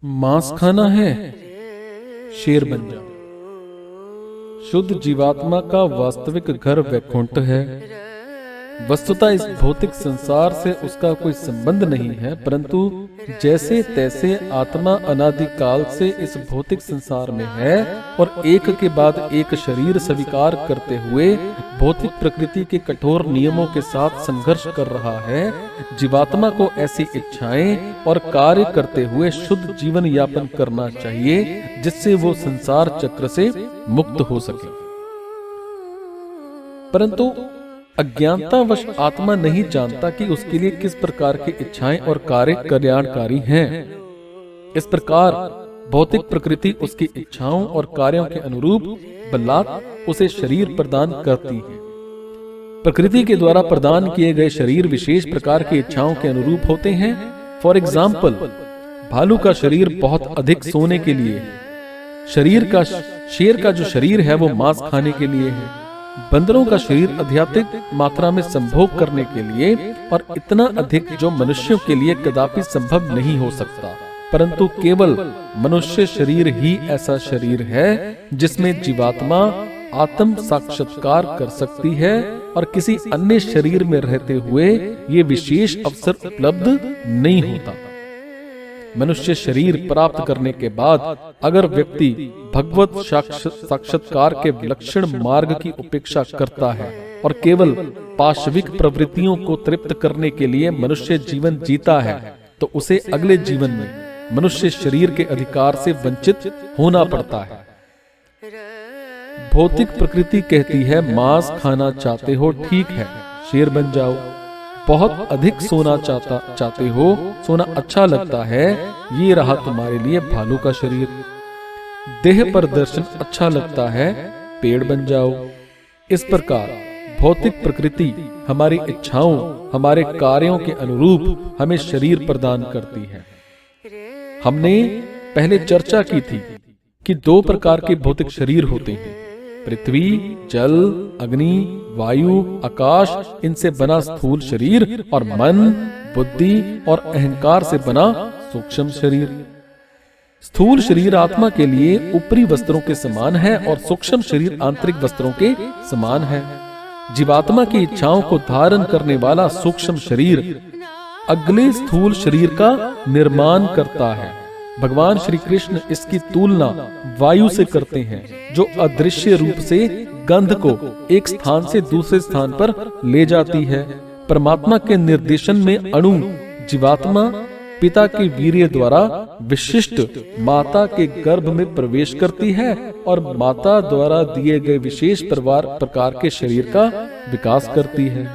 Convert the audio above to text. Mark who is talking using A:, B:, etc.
A: मांस खाना है, शेर बन जाओ। शुद्ध जीवात्मा का वास्तविक घर वैकुंठ है। वस्तुतः इस भौतिक संसार से उसका कोई संबंध नहीं है, परंतु जैसे तैसे आत्मा अनादिकाल से इस भौतिक संसार में है और एक के बाद एक शरीर स्वीकार करते हुए भौतिक प्रकृति के कठोर नियमों के साथ संघर्ष कर रहा है। जीवात्मा को ऐसी इच्छाएं और कार्य करते हुए शुद्ध जीवन यापन करना चाहिए, जिससे वो संसार चक्र से मुक्त हो सके। परंतु अज्ञानतावश आत्मा नहीं जानता कि उसके लिए किस प्रकार की इच्छाएं और कार्य कल्याणकारी हैं। इस प्रकार भौतिक प्रकृति उसकी इच्छाओं और कार्यों के अनुरूप बलात् उसे शरीर प्रदान करती है। प्रकृति के द्वारा प्रदान किए गए शरीर विशेष प्रकार की इच्छाओं के अनुरूप होते हैं। फॉर एग्जाम्पल, भालू का शरीर बहुत अधिक सोने के लिए है। शेर का जो शरीर है वो मांस खाने के लिए है। बंदरों का शरीर आध्यात्मिक मात्रा में संभोग करने के लिए, और इतना अधिक जो मनुष्यों के लिए कदापि संभव नहीं हो सकता। परंतु केवल मनुष्य शरीर ही ऐसा शरीर है जिसमें जीवात्मा आत्म साक्षात्कार कर सकती है, और किसी अन्य शरीर में रहते हुए ये विशेष अवसर उपलब्ध नहीं होता। मनुष्य शरीर प्राप्त करने के बाद अगर व्यक्ति भगवत साक्षात्कार के विलक्षण मार्ग की उपेक्षा करता है और केवल पाशविक प्रवृत्तियों को तृप्त करने के लिए मनुष्य जीवन जीता है, तो उसे अगले जीवन में मनुष्य शरीर के अधिकार से वंचित होना पड़ता है। भौतिक प्रकृति कहती है, मांस खाना चाहते हो, ठीक है, शेर बन जाओ। बहुत अधिक सोना चाहते हो, सोना अच्छा लगता है, ये रहा तुम्हारे लिए भालू का शरीर। देह प्रदर्शन अच्छा लगता है, पेड़ बन जाओ। इस प्रकार भौतिक प्रकृति हमारी इच्छाओं, हमारे कार्यों के अनुरूप हमें शरीर प्रदान करती है। हमने पहले चर्चा की थी कि दो प्रकार के भौतिक शरीर होते हैं, पृथ्वी, जल, अग्नि, वायु, आकाश, इनसे बना स्थूल शरीर, और मन, बुद्धि और अहंकार से बना सूक्ष्म शरीर। स्थूल शरीर आत्मा के लिए ऊपरी वस्त्रों के समान है और सूक्ष्म शरीर आंतरिक वस्त्रों के समान है। जीवात्मा की इच्छाओं को धारण करने वाला सूक्ष्म शरीर अगले स्थूल शरीर का निर्माण करता है। भगवान श्री कृष्ण इसकी तुलना वायु से करते हैं, जो अदृश्य रूप से गंध को एक स्थान से दूसरे स्थान पर ले जाती है। परमात्मा के निर्देशन में अणु जीवात्मा पिता के वीर्य द्वारा विशिष्ट माता के गर्भ में प्रवेश करती है और माता द्वारा दिए गए विशेष प्रकार के शरीर का विकास करती है।